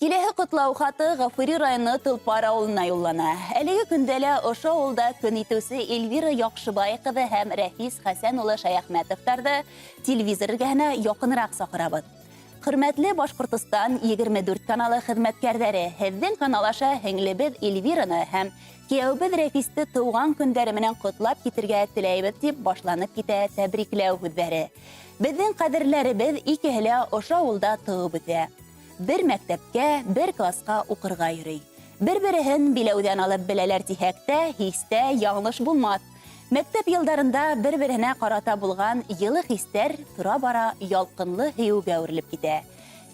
Киләһе котлау хаты Гафури районы Тылпар авылына юллана. Әлеге көндәле ошо авылда көн итүсе Эльвира Яхшыбай кызы һәм Рәфис Хәсән улы Шаяхмәтовтарды телевизор ергәһенә якынрак сакырабыз. Хөрмәтле Башкортстан 24 каналы хезмәткәрләре, һеҙҙең канал аша һеңлебеҙ Эльвираны һәм кияүбеҙ Рәфисте тыуған көндәре менән котлап китергә теләйбеҙ дип башланып китә тәбрикләү һүҙҙәре. Беҙҙең ҡәҙерләребеҙ икеһе лә ошо ауылда тыуып үҫә. Бер мәктәпкә, бер классҡа уҡырға йөрөй. Бер-береһен биләүҙән алып беләләр тиһәк тә, һистә яңылыш булмаҫ. Мәктәп йылдарында бер-береһенә ҡарата булған йылы хистәр тора-бара ялҡынлы һөйөүгә үрелеп китә.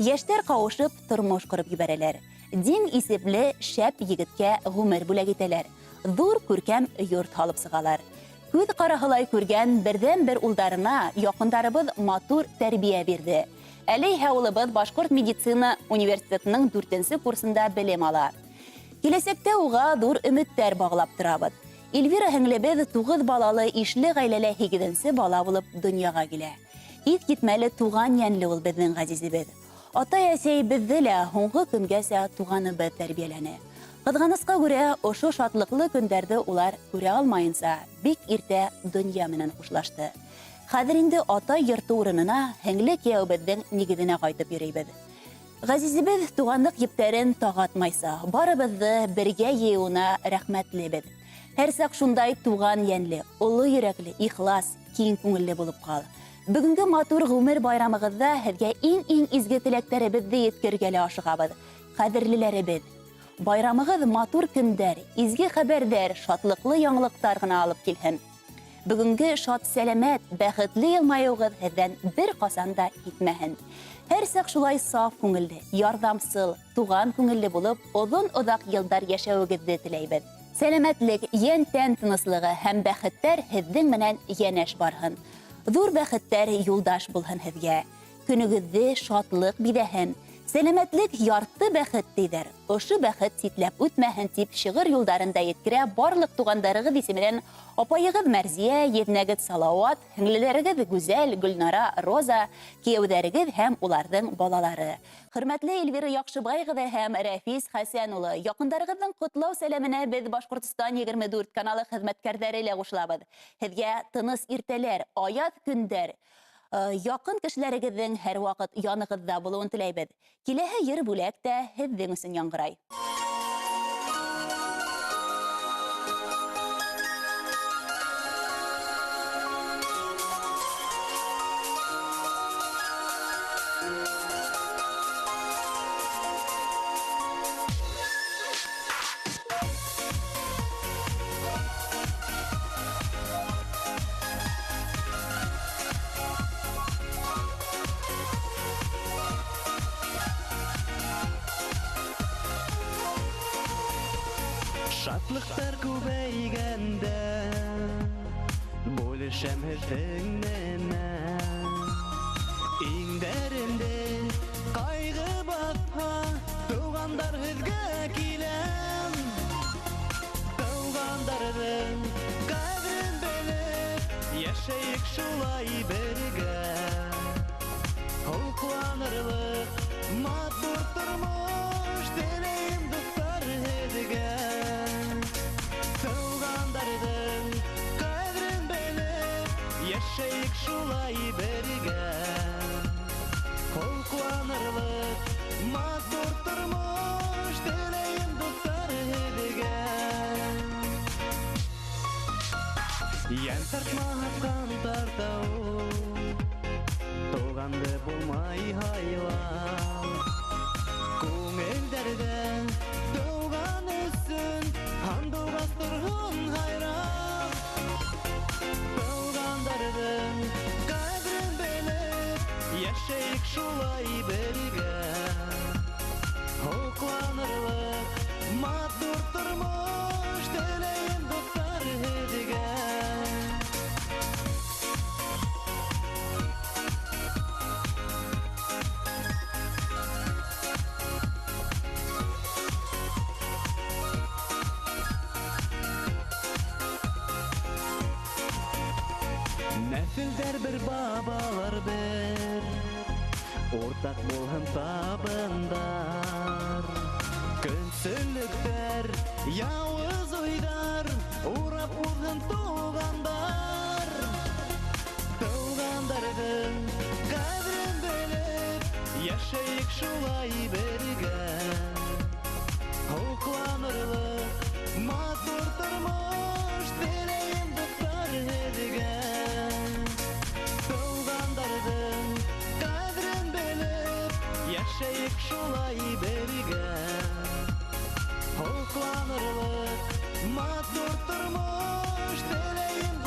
Йәштәр ҡауышып, тормош ҡороп ебәрәләр. Дин исепле шәп егеткә ғүмер бүләк итәләр. Ҙур күркәм йорт һалып сығалар. Күҙ ҡараһылай күргән берҙән-бер улдарына яҡындарыбыҙ матур тәрбиә бирҙе. Әлейһә улыбыҙ Башҡорт медицина университетының 4-нсе курсында белем ала. Киләсәктә уға ҙур өмөттәр бағлап торабыҙ. Эльвира һеңлебеҙ 9 балалы ишле ғаиләлә 8-нсе бала булып донъяға килә. Иҫ китмәле туған йәнле ул беҙҙең ғәзизебеҙ. Ата-әсәй беҙҙе лә һуңғы көнгәсә туғаныбыҙ тәрбиәләне. Ҡыҙғанысҡа күрә, ошо шатлыҡлы көндәрҙе улар күрә алмайынса, бик иртә донъя менән хушлашты. Хәҙер инде ата йорто урынына һеңле кейәүбеҙҙең нигеҙенә ҡайтып йөрөйбөҙ. Ғәзизебеҙ туғанлыҡ ептәрен тағатмайса, барыбыҙҙы бергә йыйыуына рәхмәтлебеҙ. Һәр саҡ шундай туған йәнле, оло йөрәкле, ихлас, киң күңелле булып ҡал. Бөгөнгө матур ғүмер байрамығыҙҙа һеҙгә иң изге теләктәребеҙҙе еткергә лә ашығабыҙ. Ҡәҙерлеләребеҙ, байрамығыҙ матур көндәр, изге хәбәрҙәр, шатлыҡлы яңылыҡтар ғына алып килһен. Бөгөнгө шат сәләмәт, бәхетле йылмайыуығыҙ һеҙҙән бер ҡасан да китмәһен. Һәр саҡ шулай саф күңелле, ярҙамсыл, туған күңелле булып, оҙон-оҙаҡ йылдар йәшәүегеҙҙе теләйбеҙ. Сәләмәтлек, йән-тән тыныслығы һәм бәхеттәр һеҙҙең менән йәнәш барһын. Ҙур бәхеттәр юлдаш булһын һеҙгә. Көнөгөҙҙө шатлыҡ биҙәһен. Сәләмәтлек ярты бәхет тиҙәр. Ошо бәхет ситләп үтмәһен тип шиғыр юлдарында еткерә барлыҡ туғандарығыҙ исеменән апайығыҙ Мәрзиә, еҙнәгеҙ Салауат, һеңлеләрегеҙ Гүзәл, Гөлнара, Роза, кейәүҙәрегеҙ һәм уларҙың балалары. Хөрмәтле Эльвира Яхшыбай ҡыҙы һәм Рәфис Хәсән улы, яҡындарығыҙҙың ҡотлау сәләменә беҙ Башҡортостан 24 каналы хеҙмәткәрҙәре лә ҡушылабыҙ. Һеҙгә тыныс иртәләр, аяҙ көндәр, яҡын кешеләрегеҙҙең һәр ваҡыт янығыҙҙа булыуын теләйбеҙ. Киләһе йыр бүләк тә һеҙҙең өсөн яңғырай. Шатлыҡтар күбәйгәндә бүлешәм һеҙҙең менән. Иңдәремде ҡайғы баҫһа, туғандар һеҙгә киләм. Туғандарҙың ҡәҙерен белеп, йәшәйек шулай бергә. Һоҡланырлыҡ матур тормош теләйем дуҫтар һеҙгә. Йәшәйек шулай бергә. Һоҡланырлыҡ матур тормош теләйем дуҫтар һеҙгә. Йән тартмаһа ҡан тарта ул, туғанды булмай һайлау. Күңелдәрҙә тыуған өсөн һандуғас торһон һайран. Туғандарҙың ҡәҙерен белеп, йәшәйек шулай бергә. Һоҡланырлыҡ матур тормош теләйем дуҫтар һеҙгә. Нәҫелдәр бер, бабалар бер, уртаҡ булһын табындар. Явыз уйдар урап урган тугандар. Тугандардың кадрын белеп, яшәйік шулай бергә. Укланырлык матур тормыш теләген тоттар һәдегә. Тугандардың кадрын белеп, яшәйік шулай бергә. Укланырлык матур тормыш теләген